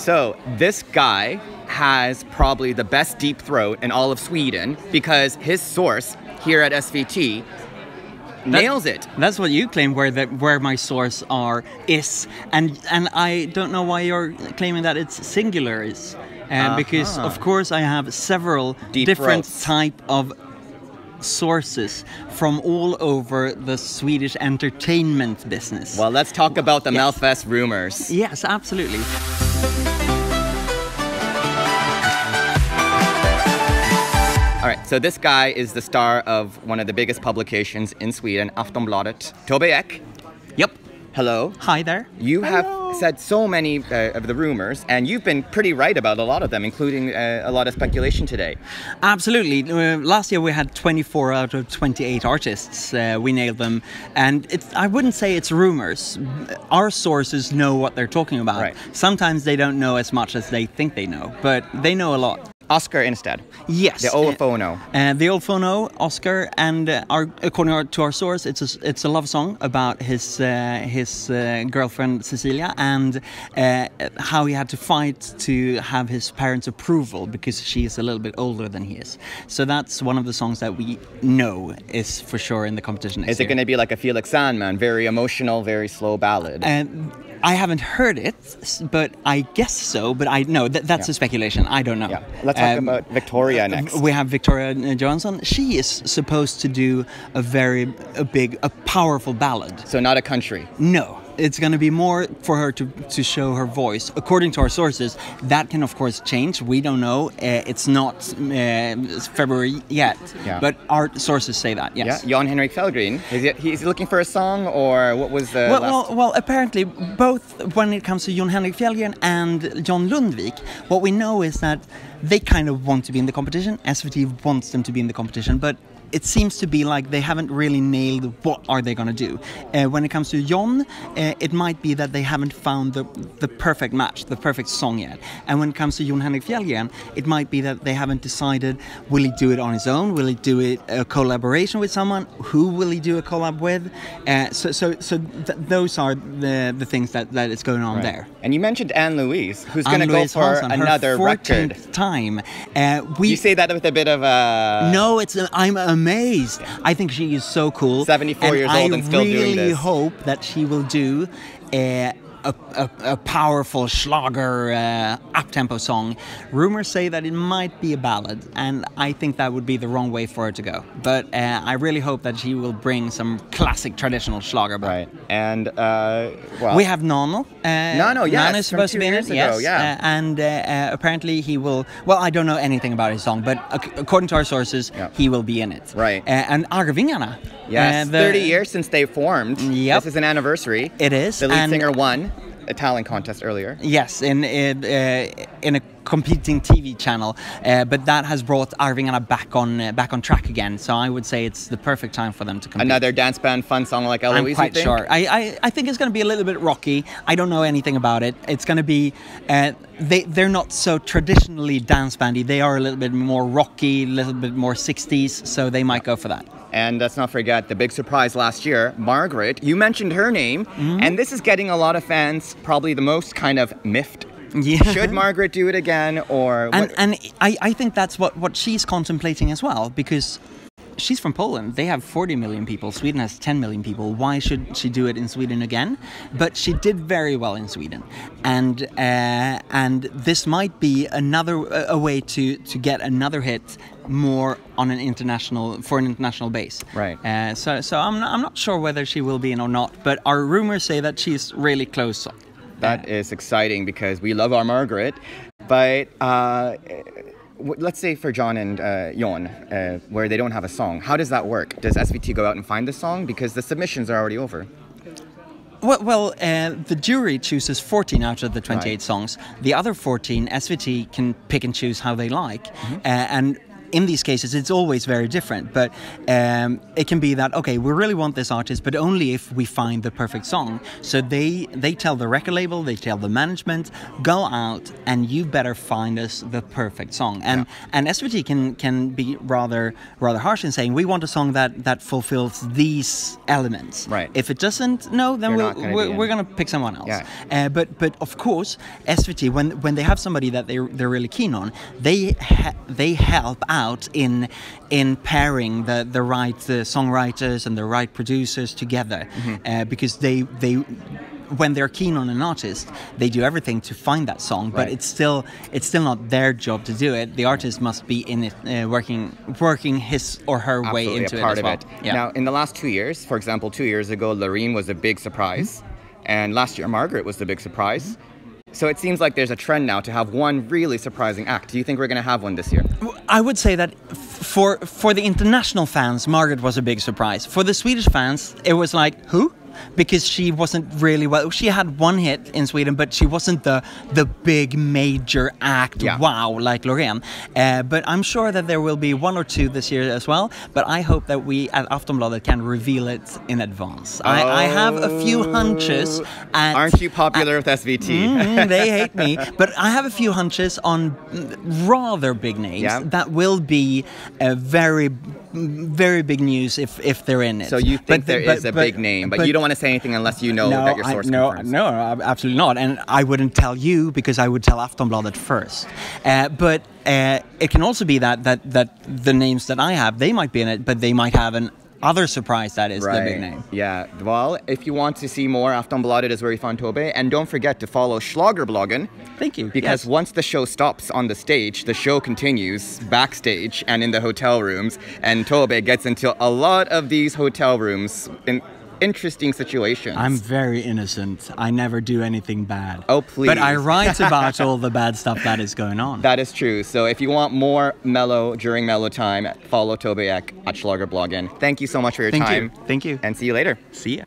So this guy has probably the best deep throat in all of Sweden because his source here at SVT nails it. That's what you claim where my source is, and I don't know why you're claiming that it's singular is, because of course I have several different type of sources from all over the Swedish entertainment business. Well, let's talk about the MelFest rumors. Yes, absolutely. All right, so this guy is the star of one of the biggest publications in Sweden, Aftonbladet. Tobbe Ek. Yep. Hello. Hi there. You have said so many of the rumors, and you've been pretty right about a lot of them, including a lot of speculation today. Absolutely. Last year we had 24 out of 28 artists. We nailed them. And I wouldn't say it's rumors. Our sources know what they're talking about. Right. Sometimes they don't know as much as they think they know, but they know a lot. Oscar instead. Yes. The old phono. The old phono, Oscar, and according to our source, it's a love song about his girlfriend Cecilia and how he had to fight to have his parents' approval because she is a little bit older than he is. So that's one of the songs that we know is for sure in the competition next year. Is it going to be like a Felix Sandman, very emotional, very slow ballad? I haven't heard it, but I guess so. But I know that's a speculation. I don't know. Yeah. Let's talk about Victoria next. We have Victoria Johansson. She is supposed to do a powerful ballad. So not a country. No. It's going to be more for her to show her voice. According to our sources, that can of course change. We don't know. It's not February yet, but our sources say that. Yes. Yeah. Jan Henrik Fjällgren. He's looking for a song, or what was the well, apparently both when it comes to Jan Henrik Fjällgren and John Lundvik, what we know is that they kind of want to be in the competition. SVT wants them to be in the competition, but it seems to be like they haven't really nailed what are they going to do. When it comes to Jon, it might be that they haven't found the perfect match, the perfect song yet. And when it comes to Jon Henrik Fjällgren, it might be that they haven't decided, will he do it on his own? Will he do it a collaboration with someone? Who will he do a collab with? Those are the things that is going on there. And you mentioned Anne-Louise, who's going to go for another record. Time. You say that with a bit of a... No, I'm amazed. I think she is so cool. 74 years old and still doing this. I really hope that she will do a powerful Schlager up-tempo song. Rumors say that it might be a ballad, and I think that would be the wrong way for her to go. But I really hope that she will bring some classic traditional Schlager back. Right. And we have Nano. Nano, yes, Nano is supposed to be in it. Yes. And apparently he will. Well, I don't know anything about his song, but according to our sources, he will be in it. Right. And Arvingarna. Yes. 30 years since they formed. Yep. This is an anniversary. It is. The lead singer won a talent contest earlier. Yes, in a competing TV channel, but that has brought Arvingarna back on track again. So I would say it's the perfect time for them to compete. Another dance band fun song like Eloise. I'm quite sure. I think it's going to be a little bit rocky. I don't know anything about it. It's going to be they're not so traditionally dance bandy. They are a little bit more rocky, a little bit more 60s. So they might go for that. And let's not forget the big surprise last year, Margaret. You mentioned her name, and this is getting a lot of fans probably the most kind of miffed. Yeah. Should Margaret do it again, or what? And I think that's what she's contemplating as well, because she's from Poland. They have 40 million people. Sweden has 10 million people. Why should she do it in Sweden again? But she did very well in Sweden, and this might be a way to get another hit more on an international base. Right. So I'm not sure whether she will be in or not, but our rumors say that she's really close. That is exciting because we love our Margaret, but let's say for John and Jon, where they don't have a song, how does that work? Does SVT go out and find the song? Because the submissions are already over. Well, the jury chooses 14 out of the 28 songs. The other 14, SVT can pick and choose how they like. And in these cases, it's always very different. But it can be that, okay, we really want this artist, but only if we find the perfect song. So they tell the record label, they tell the management, go out and you better find us the perfect song. And SVT can be rather harsh in saying, we want a song that fulfills these elements. Right. If it doesn't, no, then we're going to pick someone else. Yeah. But of course, SVT, when they have somebody that they're really keen on, they help out in pairing the right songwriters and the right producers together, because they when they're keen on an artist, they do everything to find that song, but it's still not their job to do it. The artist must be in it, working his or her way into it as well. Yeah. Now, in the last 2 years, for example, 2 years ago, Loreen was a big surprise, and last year Margaret was the big surprise. So it seems like there's a trend now to have one really surprising act. Do you think we're going to have one this year? I would say that for the international fans, Margaret was a big surprise. For the Swedish fans, it was like, who? Because she wasn't really well. She had one hit in Sweden, but she wasn't the big major act. Wow, like Loreen. But I'm sure that there will be one or two this year as well. But I hope that we at Aftonbladet can reveal it in advance. I have a few hunches. Aren't you popular with SVT? They hate me. But I have a few hunches on rather big names that will be very big news if they're in it. So you think there is a big name, but you don't want to say anything unless you know that your source confirms. No, absolutely not. And I wouldn't tell you because I would tell Aftonbladet first. But it can also be that the names that I have, they might be in it, but they might have an other surprise that is the big name. Yeah, well, if you want to see more, Aftonbladet is where you find Tobbe. And don't forget to follow Schlagerbloggen. Thank you. Because once the show stops on the stage, the show continues backstage and in the hotel rooms. And Tobbe gets into a lot of these hotel rooms in interesting situations. I'm very innocent. I never do anything bad. Oh, please. But I write about all the bad stuff that is going on. That is true. So if you want more Mello during Mello time, follow Tobbe Ek at Schlagerbloggen. Thank you so much for your time. Thank you. And see you later. See ya.